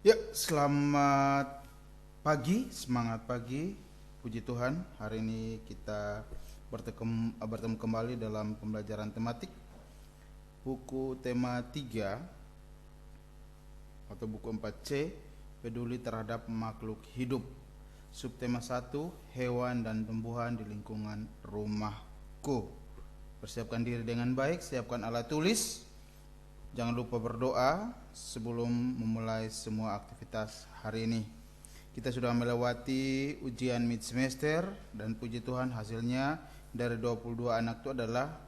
Ya, selamat pagi, semangat pagi. Puji Tuhan, hari ini kita bertemu kembali dalam pembelajaran tematik buku tema 3 atau buku 4C, peduli terhadap makhluk hidup. Subtema 1, hewan dan tumbuhan di lingkungan rumahku. Persiapkan diri dengan baik, siapkan alat tulis. Jangan lupa berdoa sebelum memulai semua aktivitas hari ini. Kita sudah melewati ujian mid semester dan puji Tuhan hasilnya dari 22 anak itu adalah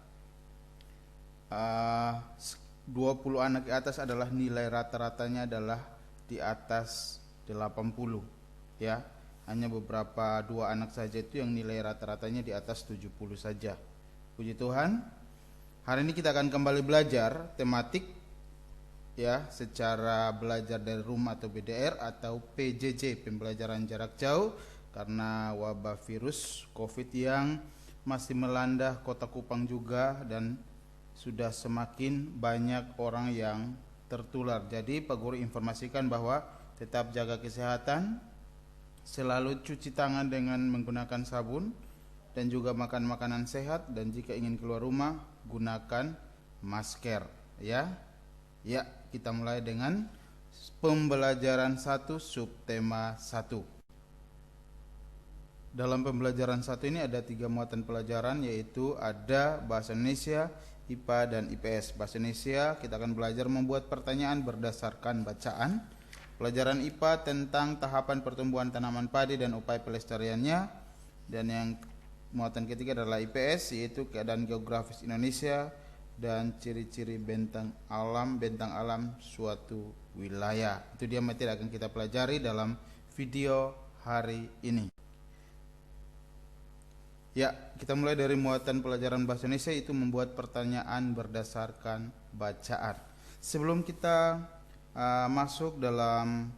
20 anak di atas adalah nilai rata-ratanya adalah di atas 80 ya. Hanya beberapa dua anak saja itu yang nilai rata-ratanya di atas 70 saja. Puji Tuhan. Hari ini kita akan kembali belajar tematik ya, secara belajar dari rumah atau BDR atau PJJ, pembelajaran jarak jauh, karena wabah virus Covid yang masih melanda Kota Kupang juga dan sudah semakin banyak orang yang tertular. Jadi Pak Guru informasikan bahwa tetap jaga kesehatan, selalu cuci tangan dengan menggunakan sabun dan juga makan makanan sehat, dan jika ingin keluar rumah gunakan masker ya. Ya, kita mulai dengan pembelajaran 1 subtema 1. Dalam pembelajaran 1 ini ada 3 muatan pelajaran, yaitu ada bahasa Indonesia, IPA dan IPS. Bahasa Indonesia kita akan belajar membuat pertanyaan berdasarkan bacaan. Pelajaran IPA tentang tahapan pertumbuhan tanaman padi dan upaya pelestariannya. Dan yang muatan ketiga adalah IPS, yaitu keadaan geografis Indonesia dan ciri-ciri bentang alam suatu wilayah. Itu dia materi akan kita pelajari dalam video hari ini. Ya, kita mulai dari muatan pelajaran bahasa Indonesia, itu membuat pertanyaan berdasarkan bacaan. Sebelum kita masuk dalam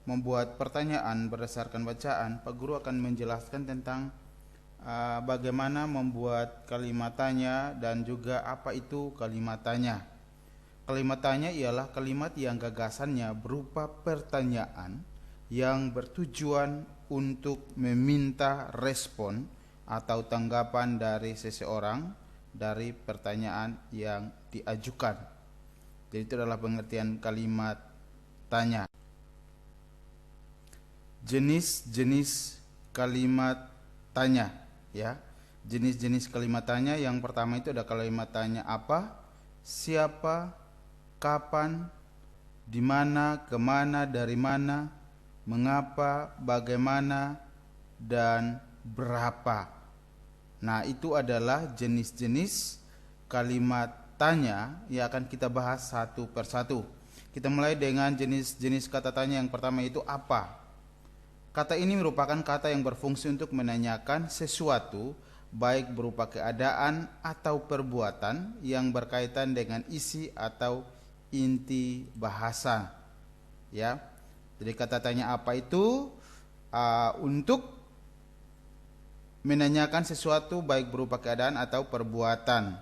membuat pertanyaan berdasarkan bacaan, Pak Guru akan menjelaskan tentang bagaimana membuat kalimat tanya dan juga apa itu kalimat tanya. Kalimat tanya ialah kalimat yang gagasannya berupa pertanyaan yang bertujuan untuk meminta respon atau tanggapan dari seseorang dari pertanyaan yang diajukan. Jadi itu adalah pengertian kalimat tanya. Jenis-jenis kalimat tanya ya. Jenis-jenis kalimat tanya, yang pertama itu ada kalimat tanya apa, siapa, kapan, di mana, kemana, dari mana, mengapa, bagaimana, dan berapa. Nah, itu adalah jenis-jenis kalimat tanya yang akan kita bahas satu persatu. Kita mulai dengan jenis-jenis kata tanya. Yang pertama itu apa. Kata ini merupakan kata yang berfungsi untuk menanyakan sesuatu, baik berupa keadaan atau perbuatan yang berkaitan dengan isi atau inti bahasa. Ya, jadi kata tanya apa itu untuk menanyakan sesuatu baik berupa keadaan atau perbuatan.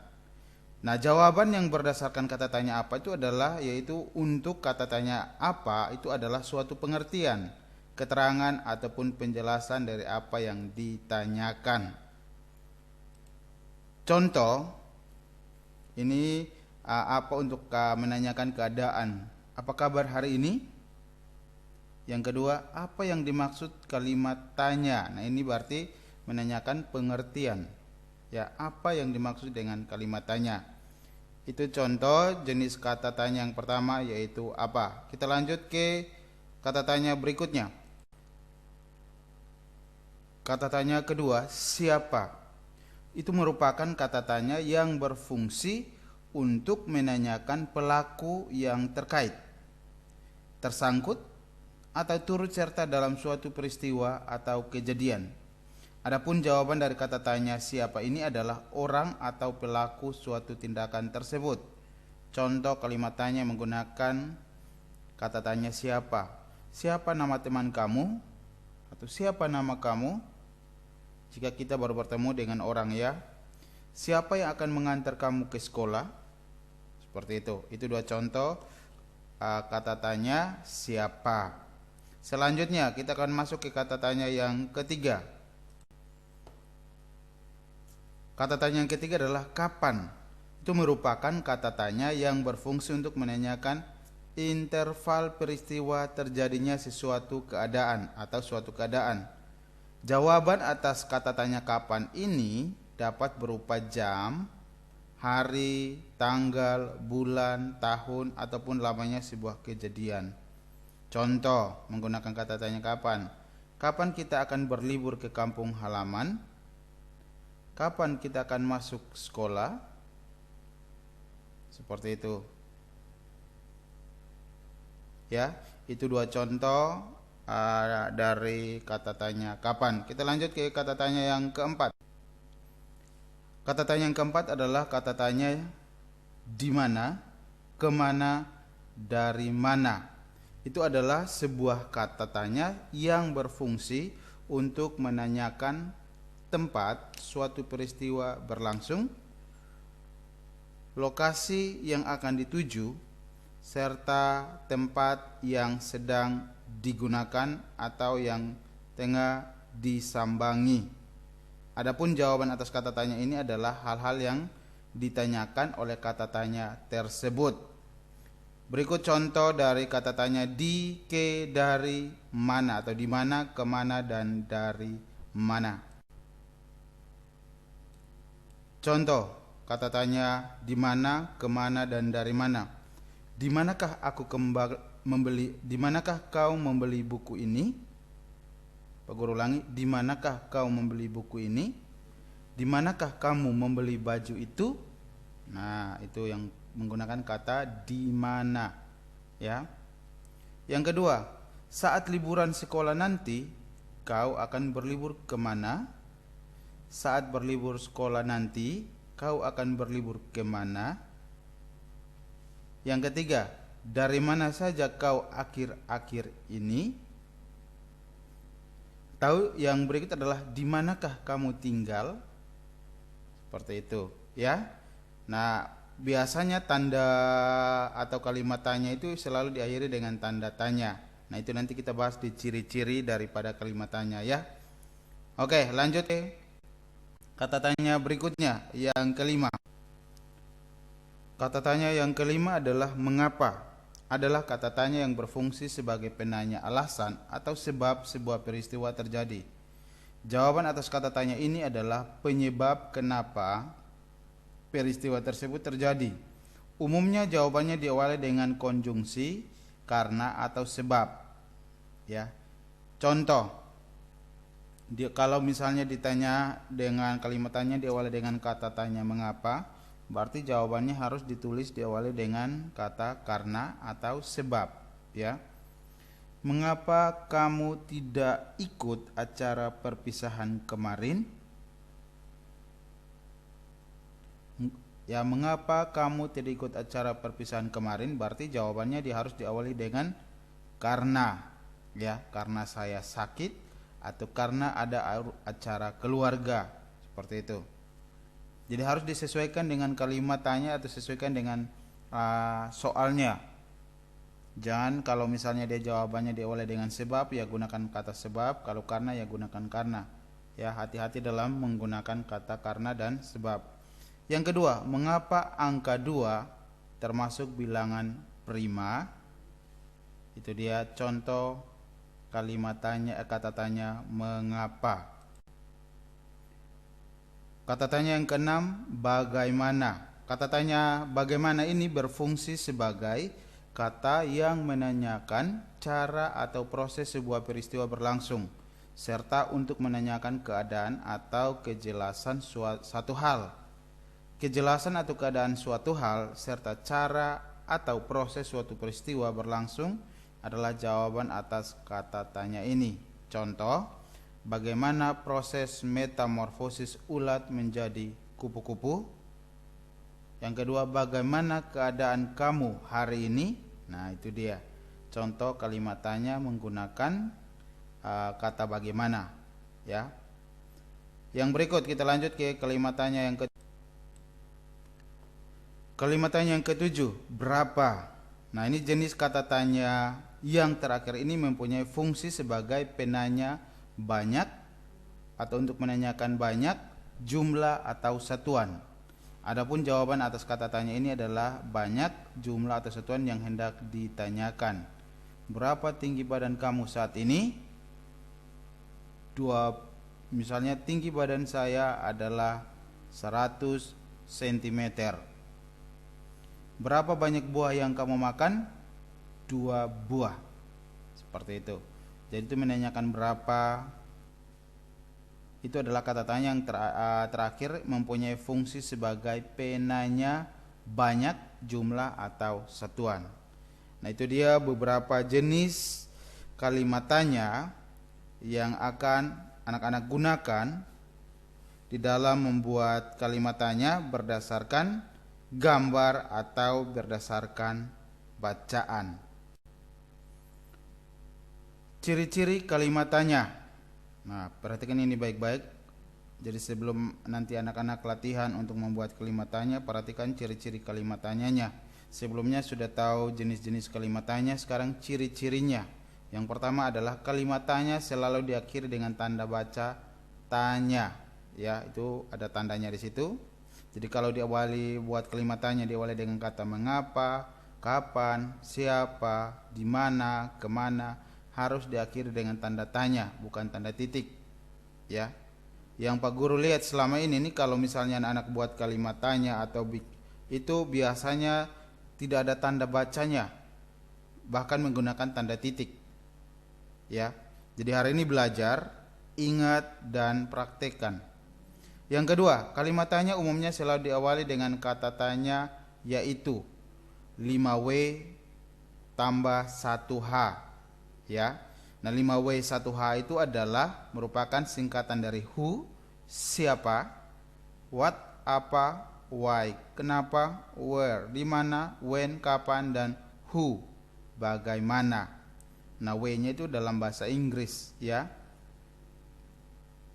Nah, jawaban yang berdasarkan kata tanya apa itu adalah, yaitu untuk kata tanya apa itu adalah suatu pengertian, keterangan ataupun penjelasan dari apa yang ditanyakan. Contoh, ini apa untuk menanyakan keadaan. Apa kabar hari ini? Yang kedua, apa yang dimaksud kalimat tanya? Nah, ini berarti menanyakan pengertian. Ya, apa yang dimaksud dengan kalimat tanya? Itu contoh jenis kata tanya yang pertama, yaitu apa. Kita lanjut ke kata tanya berikutnya. Kata tanya kedua, siapa? Itu merupakan kata tanya yang berfungsi untuk menanyakan pelaku yang terkait, tersangkut, atau turut serta dalam suatu peristiwa atau kejadian. Adapun jawaban dari kata tanya siapa ini adalah orang atau pelaku suatu tindakan tersebut. Contoh kalimat tanya menggunakan kata tanya siapa. Siapa nama teman kamu? Atau siapa nama kamu? Jika kita baru bertemu dengan orang ya. Siapa yang akan mengantar kamu ke sekolah? Seperti itu. Itu dua contoh kata tanya siapa. Selanjutnya kita akan masuk ke kata tanya yang ketiga. Kata tanya yang ketiga adalah kapan. Itu merupakan kata tanya yang berfungsi untuk menanyakan interval peristiwa terjadinya sesuatu keadaan atau suatu keadaan. Jawaban atas kata tanya kapan ini dapat berupa jam, hari, tanggal, bulan, tahun, ataupun lamanya sebuah kejadian. Contoh menggunakan kata tanya kapan. Kapan kita akan berlibur ke kampung halaman? Kapan kita akan masuk sekolah? Seperti itu. Ya, itu dua contoh dari kata tanya kapan. Kita lanjut ke kata tanya yang keempat. Kata tanya yang keempat adalah kata tanya di mana, kemana, dari mana. Itu adalah sebuah kata tanya yang berfungsi untuk menanyakan tempat suatu peristiwa berlangsung, lokasi yang akan dituju, serta tempat yang sedang digunakan atau yang tengah disambangi. Adapun jawaban atas kata tanya ini adalah hal-hal yang ditanyakan oleh kata tanya tersebut. Berikut contoh dari kata tanya di, ke, dari, mana, atau di mana, kemana, dan dari mana. Contoh kata tanya di mana, kemana, dan dari mana. Di manakah kau membeli buku ini? Pak Guru ulangi, di manakah kau membeli buku ini? Di manakah kamu membeli baju itu? Nah, itu yang menggunakan kata di mana, ya. Yang kedua, saat liburan sekolah nanti, kau akan berlibur kemana? Saat berlibur sekolah nanti, kau akan berlibur kemana? Yang ketiga, dari mana saja kau akhir-akhir ini? Tahu yang berikut adalah di manakah kamu tinggal? Seperti itu, ya. Nah, biasanya tanda atau kalimat tanya itu selalu diakhiri dengan tanda tanya. Nah, itu nanti kita bahas di ciri-ciri daripada kalimat tanya, ya. Oke, lanjut ke kata tanya berikutnya, yang kelima. Kata tanya yang kelima adalah mengapa. Adalah kata tanya yang berfungsi sebagai penanya alasan atau sebab sebuah peristiwa terjadi. Jawaban atas kata tanya ini adalah penyebab kenapa peristiwa tersebut terjadi. Umumnya jawabannya diawali dengan konjungsi karena atau sebab. Ya. Contoh, kalau misalnya ditanya dengan kalimat tanya diawali dengan kata tanya mengapa, berarti jawabannya harus ditulis diawali dengan kata karena atau sebab, ya. Mengapa kamu tidak ikut acara perpisahan kemarin? Ya, mengapa kamu tidak ikut acara perpisahan kemarin? Berarti jawabannya harus diawali dengan karena, ya, karena saya sakit atau karena ada acara keluarga, seperti itu. Jadi harus disesuaikan dengan kalimat tanya atau sesuaikan dengan soalnya. Jangan kalau misalnya dia jawabannya diawali dengan sebab, ya gunakan kata sebab. Kalau karena, ya gunakan karena. Ya, hati-hati dalam menggunakan kata karena dan sebab. Yang kedua, mengapa angka 2 termasuk bilangan prima? Itu dia contoh kalimat tanya, kata tanya mengapa. Kata tanya yang keenam, bagaimana. Kata tanya bagaimana ini berfungsi sebagai kata yang menanyakan cara atau proses sebuah peristiwa berlangsung, serta untuk menanyakan keadaan atau kejelasan suatu hal. Kejelasan atau keadaan suatu hal serta cara atau proses suatu peristiwa berlangsung adalah jawaban atas kata tanya ini. Contoh, bagaimana proses metamorfosis ulat menjadi kupu-kupu? Yang kedua, bagaimana keadaan kamu hari ini? Nah, itu dia contoh kalimat tanya menggunakan kata bagaimana, ya. Yang berikut kita lanjut ke kalimat tanya yang kalimat tanya yang ketujuh, berapa? Nah, ini jenis kata tanya yang terakhir ini mempunyai fungsi sebagai penanya banyak atau untuk menanyakan banyak, jumlah atau satuan. Adapun jawaban atas kata tanya ini adalah banyak, jumlah atau satuan yang hendak ditanyakan. Berapa tinggi badan kamu saat ini? Misalnya tinggi badan saya adalah 100 cm. Berapa banyak buah yang kamu makan? 2 buah. Seperti itu. Jadi itu menanyakan berapa. Itu adalah kata tanya yang terakhir mempunyai fungsi sebagai penanya banyak, jumlah atau satuan. Nah, itu dia beberapa jenis kalimat tanya yang akan anak-anak gunakan di dalam membuat kalimat tanya berdasarkan gambar atau berdasarkan bacaan. Ciri-ciri kalimat tanya. Nah, perhatikan ini baik-baik. Jadi sebelum nanti anak-anak latihan untuk membuat kalimat tanya, perhatikan ciri-ciri kalimat tanyanya. Sebelumnya sudah tahu jenis-jenis kalimat tanya, sekarang ciri-cirinya. Yang pertama adalah kalimat tanya selalu diakhiri dengan tanda baca tanya. Ya, itu ada tandanya di situ. Jadi kalau diawali buat kalimat tanya diawali dengan kata mengapa, kapan, siapa, di mana, kemana, harus diakhiri dengan tanda tanya, bukan tanda titik. Ya. Yang Pak Guru lihat selama ini nih, kalau misalnya anak-anak buat kalimat tanya atau itu biasanya tidak ada tanda bacanya, bahkan menggunakan tanda titik. Ya. Jadi hari ini belajar, ingat dan praktekkan. Yang kedua, kalimat tanya umumnya selalu diawali dengan kata tanya yaitu 5W tambah 1H. Ya. Nah, 5W 1H itu adalah merupakan singkatan dari who, siapa, what, apa, why, kenapa, where, di mana, when, kapan, dan who, bagaimana. Nah, W-nya itu dalam bahasa Inggris, ya.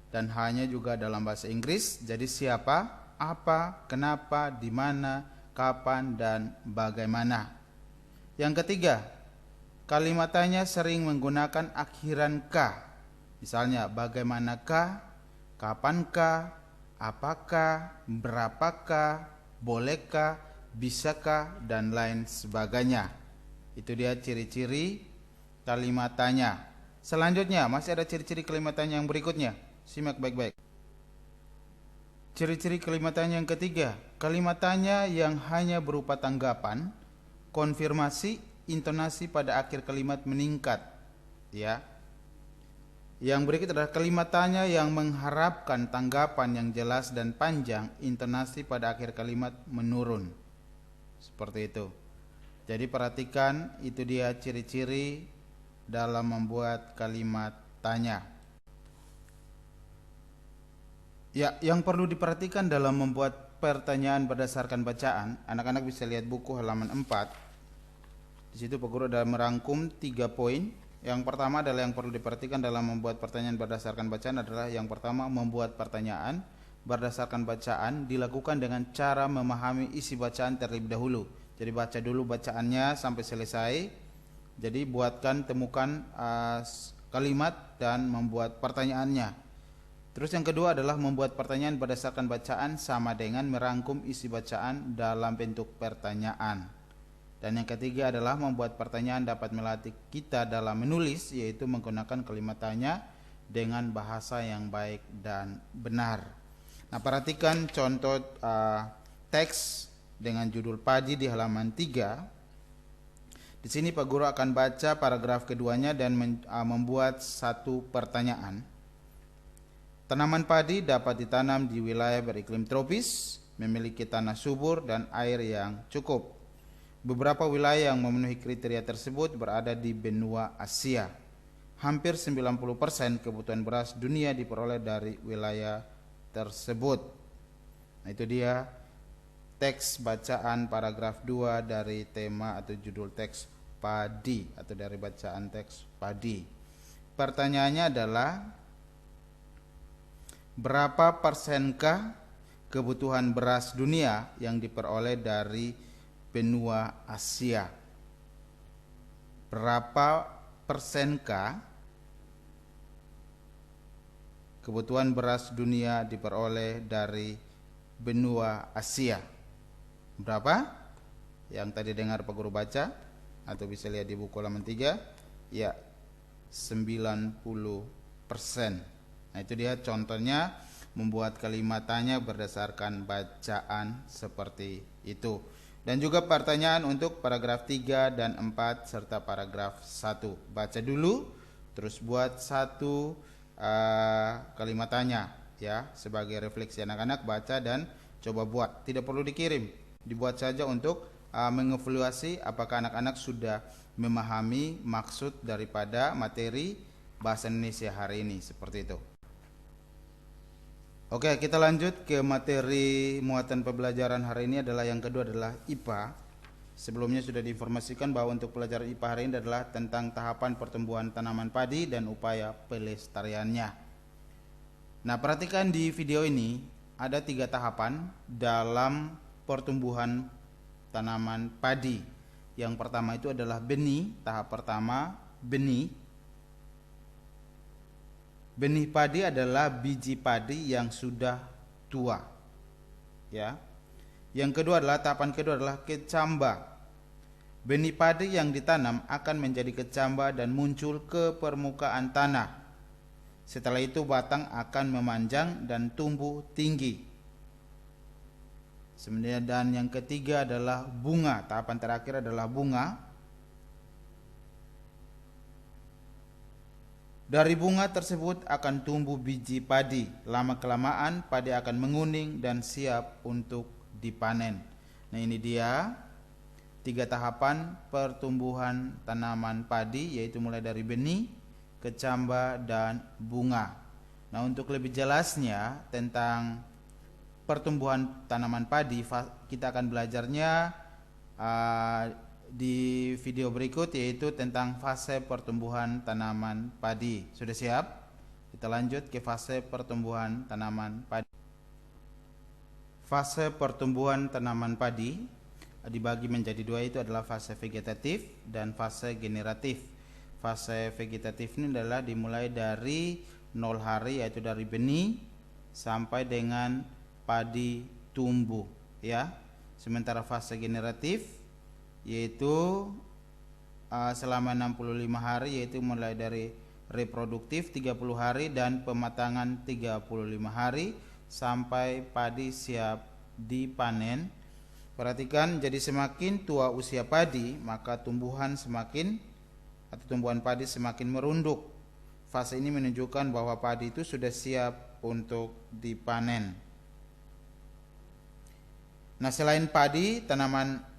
Dan H-nya juga dalam bahasa Inggris. Jadi siapa, apa, kenapa, di mana, kapan, dan bagaimana. Yang ketiga, kalimat tanya sering menggunakan akhiran ka. Misalnya bagaimanakah, kapankah, apakah, berapakah, bolehkah, bisakah, dan lain sebagainya. Itu dia ciri-ciri kalimat tanya. Selanjutnya masih ada ciri-ciri kalimat tanya yang berikutnya. Simak baik-baik. Ciri-ciri kalimat tanya yang ketiga, kalimat tanya yang hanya berupa tanggapan, konfirmasi, intonasi pada akhir kalimat meningkat. Ya. Yang berikut adalah kalimat tanya yang mengharapkan tanggapan yang jelas dan panjang, intonasi pada akhir kalimat menurun. Seperti itu. Jadi perhatikan, itu dia ciri-ciri dalam membuat kalimat tanya. Ya, yang perlu diperhatikan dalam membuat pertanyaan berdasarkan bacaan, anak-anak bisa lihat buku halaman 4. Di situ Pak Guru ada merangkum 3 poin. Yang pertama adalah yang perlu diperhatikan dalam membuat pertanyaan berdasarkan bacaan adalah yang pertama, membuat pertanyaan berdasarkan bacaan dilakukan dengan cara memahami isi bacaan terlebih dahulu. Jadi baca dulu bacaannya sampai selesai. Jadi temukan kalimat dan membuat pertanyaannya. Terus yang kedua adalah membuat pertanyaan berdasarkan bacaan sama dengan merangkum isi bacaan dalam bentuk pertanyaan. Dan yang ketiga adalah membuat pertanyaan dapat melatih kita dalam menulis, yaitu menggunakan kalimat tanya dengan bahasa yang baik dan benar. Nah, perhatikan contoh teks dengan judul padi di halaman 3. Di sini Pak Guru akan baca paragraf keduanya dan membuat satu pertanyaan. Tanaman padi dapat ditanam di wilayah beriklim tropis, memiliki tanah subur dan air yang cukup. Beberapa wilayah yang memenuhi kriteria tersebut berada di benua Asia. Hampir 90% kebutuhan beras dunia diperoleh dari wilayah tersebut. Nah, itu dia teks bacaan paragraf 2 dari tema atau judul teks padi atau dari bacaan teks padi. Pertanyaannya adalah, berapa persenkah kebutuhan beras dunia yang diperoleh dari benua Asia? berapa persenkah kebutuhan beras dunia diperoleh dari benua Asia? Berapa? Yang tadi dengar Pak Guru baca atau bisa lihat di buku halaman 3, ya 90%. Nah, itu dia contohnya membuat kalimat tanya berdasarkan bacaan seperti itu. Dan juga pertanyaan untuk paragraf 3 dan 4 serta paragraf 1. Baca dulu, terus buat satu kalimat tanya ya, sebagai refleksi anak-anak. Baca dan coba buat. Tidak perlu dikirim, dibuat saja untuk mengevaluasi apakah anak-anak sudah memahami maksud daripada materi bahasa Indonesia hari ini, seperti itu. Oke, kita lanjut ke materi muatan pembelajaran hari ini. Adalah yang kedua adalah IPA. Sebelumnya sudah diinformasikan bahwa untuk pelajaran IPA hari ini adalah tentang tahapan pertumbuhan tanaman padi dan upaya pelestariannya. Nah, perhatikan di video ini ada 3 tahapan dalam pertumbuhan tanaman padi. Yang pertama itu adalah benih. Tahap pertama benih. Benih padi adalah biji padi yang sudah tua. Ya. Yang kedua adalah tahapan kedua adalah kecamba. Benih padi yang ditanam akan menjadi kecamba dan muncul ke permukaan tanah. Setelah itu batang akan memanjang dan tumbuh tinggi. Dan yang ketiga adalah bunga. Tahapan terakhir adalah bunga. Dari bunga tersebut akan tumbuh biji padi. Lama-kelamaan padi akan menguning dan siap untuk dipanen. Nah, ini dia 3 tahapan pertumbuhan tanaman padi, yaitu mulai dari benih, kecamba, dan bunga. Nah, untuk lebih jelasnya tentang pertumbuhan tanaman padi, kita akan belajarnya di video berikut, yaitu tentang fase pertumbuhan tanaman padi. Sudah siap? Kita lanjut ke fase pertumbuhan tanaman padi. Fase pertumbuhan tanaman padi dibagi menjadi 2, itu adalah fase vegetatif dan fase generatif. Fase vegetatif ini adalah dimulai dari 0 hari, yaitu dari benih sampai dengan padi tumbuh, ya. Sementara fase generatif yaitu selama 65 hari, yaitu mulai dari reproduktif 30 hari dan pematangan 35 hari sampai padi siap dipanen. Perhatikan, jadi semakin tua usia padi, maka tumbuhan padi semakin merunduk. Fase ini menunjukkan bahwa padi itu sudah siap untuk dipanen. Nah, selain padi, tanaman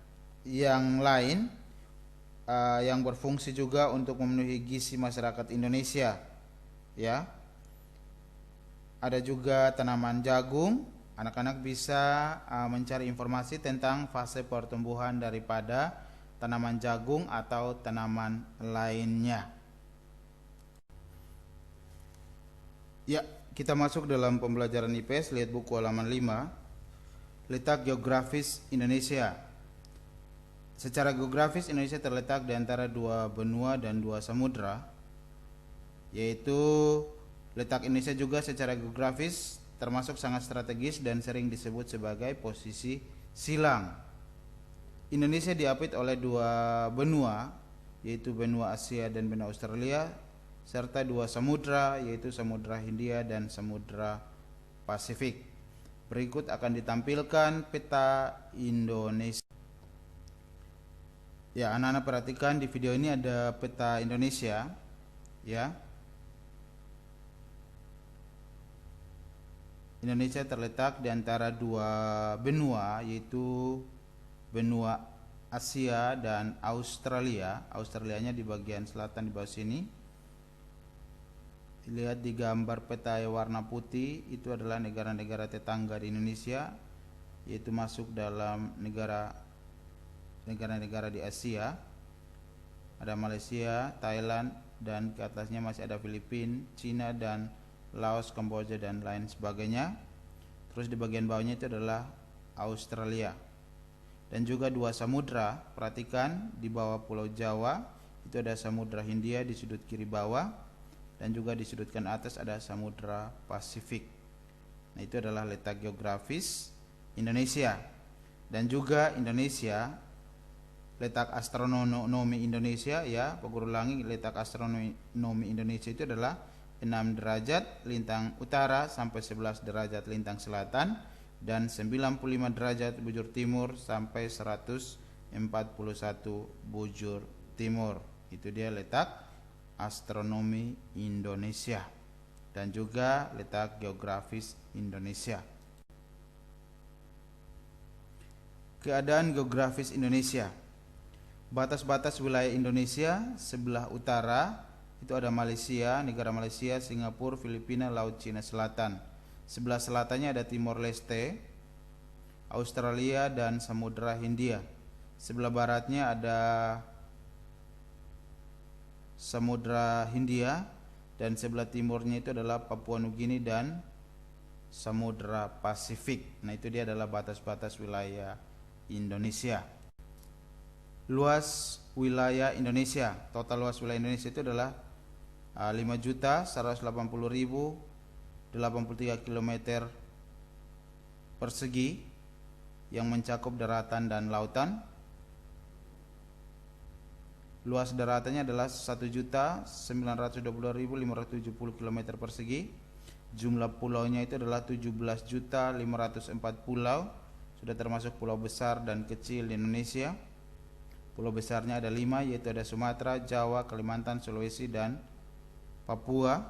yang lain yang berfungsi juga untuk memenuhi gizi masyarakat Indonesia, ya. Ada juga tanaman jagung. Anak-anak bisa mencari informasi tentang fase pertumbuhan daripada tanaman jagung atau tanaman lainnya. Ya, kita masuk dalam pembelajaran IPS. Lihat buku halaman 5. Letak geografis Indonesia. Secara geografis Indonesia terletak di antara 2 benua dan 2 samudra, yaitu letak Indonesia juga secara geografis termasuk sangat strategis dan sering disebut sebagai posisi silang. Indonesia diapit oleh 2 benua, yaitu benua Asia dan benua Australia, serta 2 samudra, yaitu Samudra Hindia dan Samudra Pasifik. Berikut akan ditampilkan peta Indonesia. Ya, anak-anak perhatikan di video ini ada peta Indonesia, ya. Indonesia terletak di antara 2 benua, yaitu benua Asia dan Australia. Australianya di bagian selatan di bawah sini. Lihat di gambar peta warna putih, itu adalah negara-negara tetangga di Indonesia, yaitu masuk dalam negara-negara di Asia. Ada Malaysia, Thailand, dan ke atasnya masih ada Filipina, Cina, dan Laos, Kamboja, dan lain sebagainya. Terus di bagian bawahnya itu adalah Australia. Dan juga 2 samudra. Perhatikan di bawah Pulau Jawa itu itu ada Samudra Hindia di sudut kiri bawah, dan juga di sudut kanan atas ada Samudra Pasifik. Nah, itu adalah letak geografis Indonesia. Dan juga Indonesia, letak astronomi Indonesia, ya Pak Guru ulangi, letak astronomi Indonesia itu adalah 6 derajat lintang utara sampai 11 derajat lintang selatan, dan 95 derajat bujur timur sampai 141 bujur timur. Itu dia letak astronomi Indonesia dan juga letak geografis Indonesia. Keadaan geografis Indonesia. Batas-batas wilayah Indonesia sebelah utara itu ada Malaysia, negara Malaysia, Singapura, Filipina, Laut Cina Selatan. Sebelah selatannya ada Timor Leste, Australia, dan Samudra Hindia. Sebelah baratnya ada Samudra Hindia, dan sebelah timurnya itu adalah Papua Nugini dan Samudra Pasifik. Nah, itu dia adalah batas-batas wilayah Indonesia. Luas wilayah Indonesia, total luas wilayah Indonesia itu adalah 5.180.083 km persegi yang mencakup daratan dan lautan. Luas daratannya adalah 1.922.570 km persegi. Jumlah pulaunya itu adalah 17.504 pulau, sudah termasuk pulau besar dan kecil di Indonesia. Pulau besarnya ada 5, yaitu ada Sumatera, Jawa, Kalimantan, Sulawesi, dan Papua.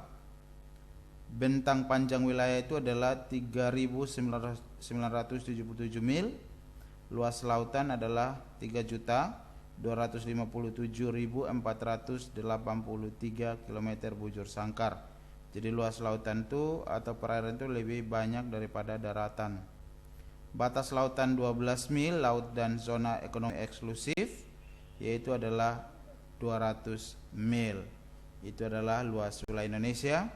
Bentang panjang wilayah itu adalah 3.977 mil. Luas lautan adalah 3.257.483 km bujur sangkar. Jadi luas lautan itu atau perairan itu lebih banyak daripada daratan. Batas lautan 12 mil, laut dan zona ekonomi eksklusif, yaitu adalah 200 mil. Itu adalah luas wilayah Indonesia.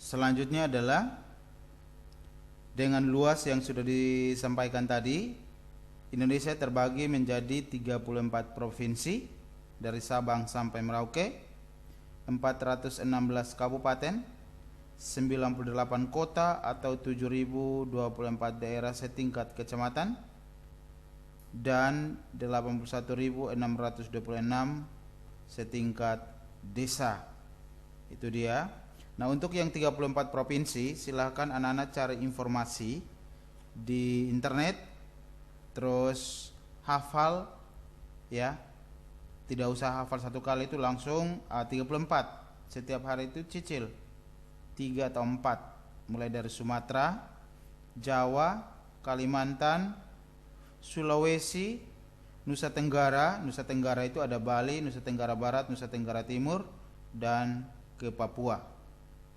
Selanjutnya adalah dengan luas yang sudah disampaikan tadi, Indonesia terbagi menjadi 34 provinsi dari Sabang sampai Merauke, 416 kabupaten, 98 kota atau 7.024 daerah setingkat kecamatan, dan 81.626 setingkat desa. Itu dia. Nah, untuk yang 34 provinsi, silahkan anak-anak cari informasi di internet, terus hafal, ya. Tidak usah hafal satu kali, itu langsung 34. Setiap hari itu cicil 3 atau 4, mulai dari Sumatera, Jawa, Kalimantan, Sulawesi, Nusa Tenggara. Nusa Tenggara itu ada Bali, Nusa Tenggara Barat, Nusa Tenggara Timur, dan ke Papua.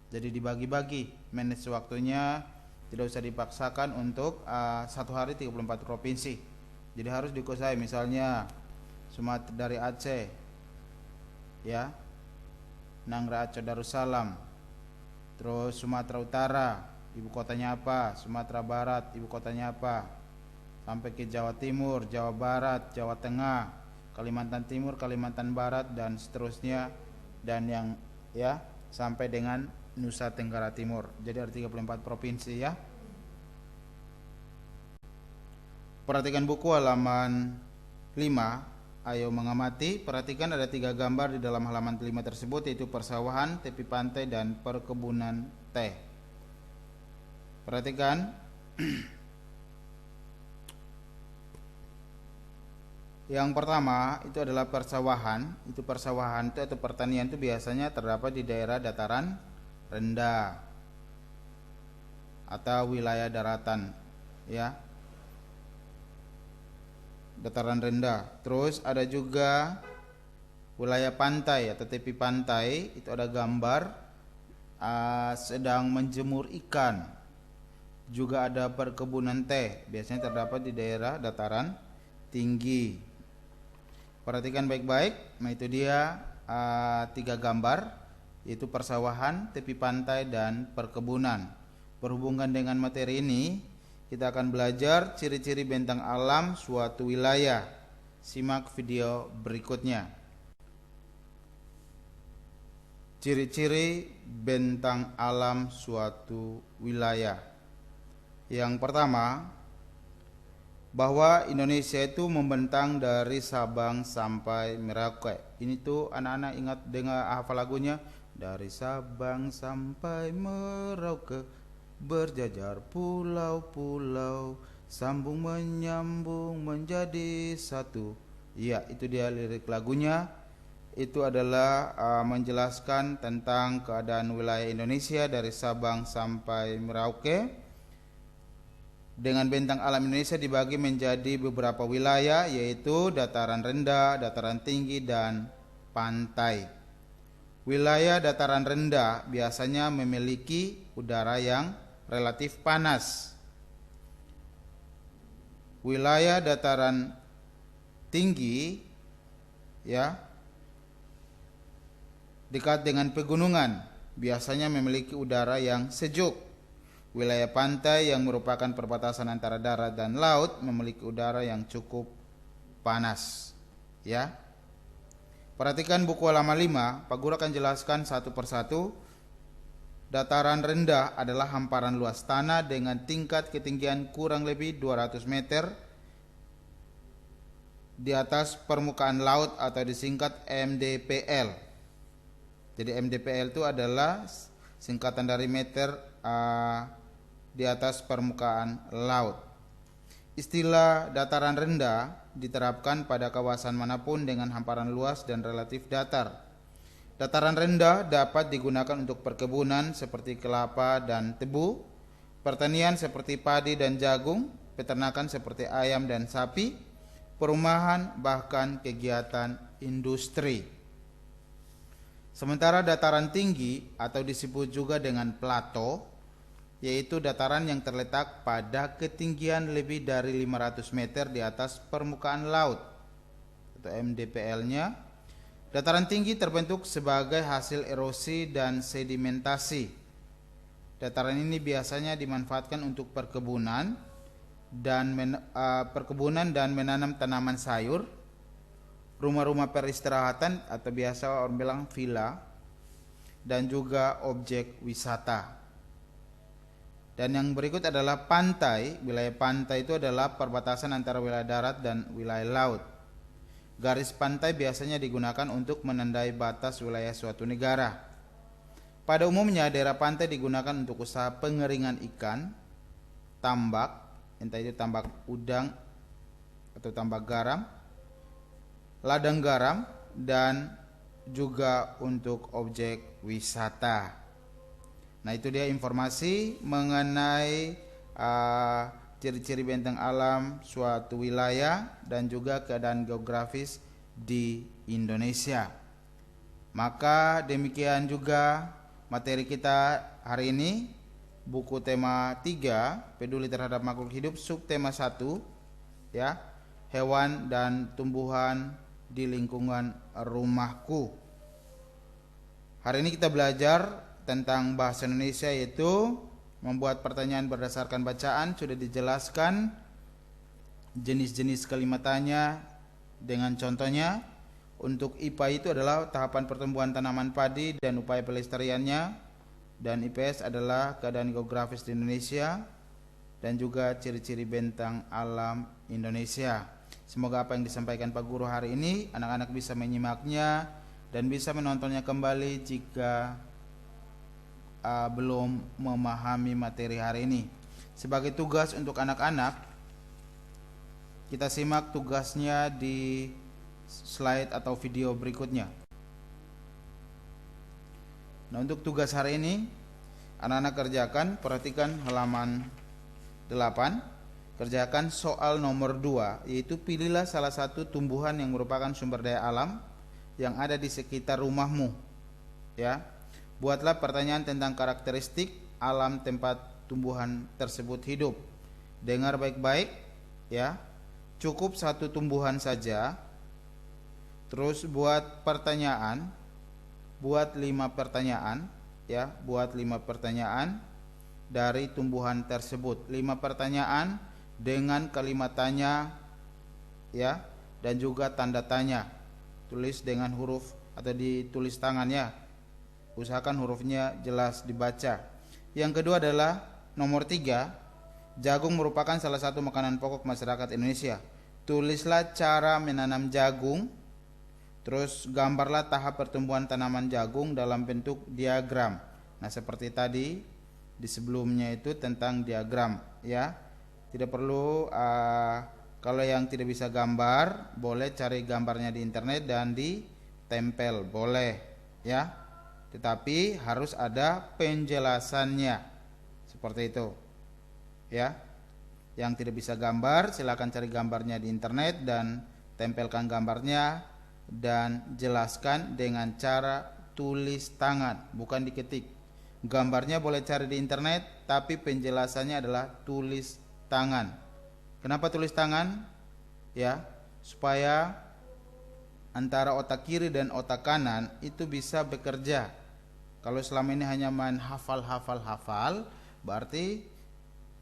Jadi dibagi-bagi, manage waktunya, tidak usah dipaksakan untuk satu hari 34 provinsi. Jadi harus dikuasai. Misalnya Sumatera dari Aceh, ya, Nanggra Aceh Darussalam. Terus Sumatera Utara, ibu kotanya apa? Sumatera Barat, ibu kotanya apa? Sampai ke Jawa Timur, Jawa Barat, Jawa Tengah, Kalimantan Timur, Kalimantan Barat, dan seterusnya, dan yang ya sampai dengan Nusa Tenggara Timur. Jadi ada 34 provinsi, ya. Perhatikan buku halaman 5. Ayo mengamati. Perhatikan ada 3 gambar di dalam halaman 5 tersebut, yaitu persawahan, tepi pantai, dan perkebunan teh. Perhatikan. Yang pertama itu adalah persawahan. Itu persawahan itu atau pertanian itu biasanya terdapat di daerah dataran rendah atau wilayah daratan, ya. Dataran rendah. Terus ada juga wilayah pantai atau tepi pantai. Itu ada gambar sedang menjemur ikan. Juga ada perkebunan teh, biasanya terdapat di daerah dataran tinggi. Perhatikan baik-baik. Nah, itu dia 3 gambar, yaitu persawahan, tepi pantai, dan perkebunan. Berhubungan dengan materi ini, kita akan belajar ciri-ciri bentang alam suatu wilayah. Simak video berikutnya. Ciri-ciri bentang alam suatu wilayah. Yang pertama, bahwa Indonesia itu membentang dari Sabang sampai Merauke. Ini tuh anak-anak ingat dengar hafal lagunya, dari Sabang sampai Merauke berjajar pulau-pulau, sambung menyambung menjadi satu. Iya, itu dia lirik lagunya. Itu adalah menjelaskan tentang keadaan wilayah Indonesia dari Sabang sampai Merauke. Dengan bentang alam Indonesia dibagi menjadi beberapa wilayah, yaitu dataran rendah, dataran tinggi, dan pantai. Wilayah dataran rendah biasanya memiliki udara yang relatif panas. Wilayah dataran tinggi dekat dengan pegunungan biasanya memiliki udara yang sejuk. Wilayah pantai yang merupakan perbatasan antara darat dan laut memiliki udara yang cukup panas. Perhatikan buku halaman 5, Pak Guru akan jelaskan satu persatu. Dataran rendah adalah hamparan luas tanah dengan tingkat ketinggian kurang lebih 200 meter di atas permukaan laut atau disingkat MDPL. Jadi MDPL itu adalah singkatan dari meter di atas permukaan laut. Istilah dataran rendah diterapkan pada kawasan manapun dengan hamparan luas dan relatif datar. Dataran rendah dapat digunakan untuk perkebunan seperti kelapa dan tebu, pertanian seperti padi dan jagung, peternakan seperti ayam dan sapi, perumahan, bahkan kegiatan industri. Sementara dataran tinggi atau disebut juga dengan plato, yaitu dataran yang terletak pada ketinggian lebih dari 500 meter di atas permukaan laut atau MDPL-nya. Dataran tinggi terbentuk sebagai hasil erosi dan sedimentasi. Dataran ini biasanya dimanfaatkan untuk perkebunan dan menanam tanaman sayur, rumah-rumah peristirahatan atau biasa orang bilang villa, dan juga objek wisata. Dan yang berikut adalah pantai. Wilayah pantai itu adalah perbatasan antara wilayah darat dan wilayah laut. Garis pantai biasanya digunakan untuk menandai batas wilayah suatu negara. Pada umumnya daerah pantai digunakan untuk usaha pengeringan ikan, tambak, entah itu tambak udang atau tambak garam, ladang garam, dan juga untuk objek wisata. Nah, itu dia informasi mengenai ciri-ciri bentang alam suatu wilayah dan juga keadaan geografis di Indonesia. Maka demikian juga materi kita hari ini, buku tema 3, peduli terhadap makhluk hidup, subtema 1, hewan dan tumbuhan di lingkungan rumahku. Hari ini kita belajar tentang bahasa Indonesia, yaitu membuat pertanyaan berdasarkan bacaan. Sudah dijelaskan jenis-jenis kalimat tanya dengan contohnya. Untuk IPA itu adalah tahapan pertumbuhan tanaman padi dan upaya pelestariannya, dan IPS adalah keadaan geografis di Indonesia dan juga ciri-ciri bentang alam Indonesia. Semoga apa yang disampaikan Pak Guru hari ini anak-anak bisa menyimaknya dan bisa menontonnya kembali jika belum memahami materi hari ini. Sebagai tugas untuk anak-anak, kita simak tugasnya di slide atau video berikutnya. Nah, untuk tugas hari ini anak-anak kerjakan, perhatikan halaman 8. Kerjakan soal nomor 2, yaitu pilihlah salah satu tumbuhan yang merupakan sumber daya alam yang ada di sekitar rumahmu. Buatlah pertanyaan tentang karakteristik alam tempat tumbuhan tersebut hidup. Dengar baik-baik, cukup satu tumbuhan saja. Terus buat pertanyaan, buat 5 pertanyaan, buat 5 pertanyaan dari tumbuhan tersebut. 5 pertanyaan dengan kalimat tanya ya, dan juga tanda tanya. Tulis dengan huruf atau ditulis tangan ya. Usahakan hurufnya jelas dibaca. Yang kedua adalah nomor 3, jagung merupakan salah satu makanan pokok masyarakat Indonesia. Tulislah cara menanam jagung. Terus gambarlah tahap pertumbuhan tanaman jagung dalam bentuk diagram. Nah, seperti tadi di sebelumnya itu tentang diagram ya. Tidak perlu kalau yang tidak bisa gambar, boleh cari gambarnya di internet dan ditempel, boleh ya. Tetapi harus ada penjelasannya. Seperti itu. Ya. Yang tidak bisa gambar, silakan cari gambarnya di internet dan tempelkan gambarnya dan jelaskan dengan cara tulis tangan, bukan diketik. Gambarnya boleh cari di internet, tapi penjelasannya adalah tulis tangan. Kenapa tulis tangan? Ya, supaya antara otak kiri dan otak kanan itu bisa bekerja. Kalau selama ini hanya main hafal, berarti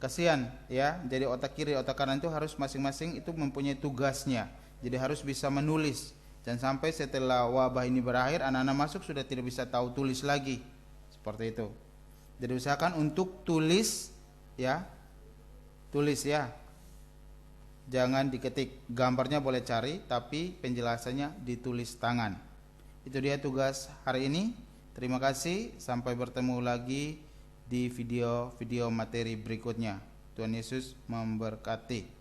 kasihan ya. Jadi otak kiri, otak kanan itu harus masing-masing itu mempunyai tugasnya. Jadi harus bisa menulis. Dan sampai setelah wabah ini berakhir, anak-anak masuk sudah tidak bisa tahu tulis lagi. Seperti itu. Jadi usahakan untuk tulis ya. Tulis ya. Jangan diketik. Gambarnya boleh cari, tapi penjelasannya ditulis tangan. Itu dia tugas hari ini. Terima kasih. Sampai bertemu lagi di video-video materi berikutnya. Tuhan Yesus memberkati.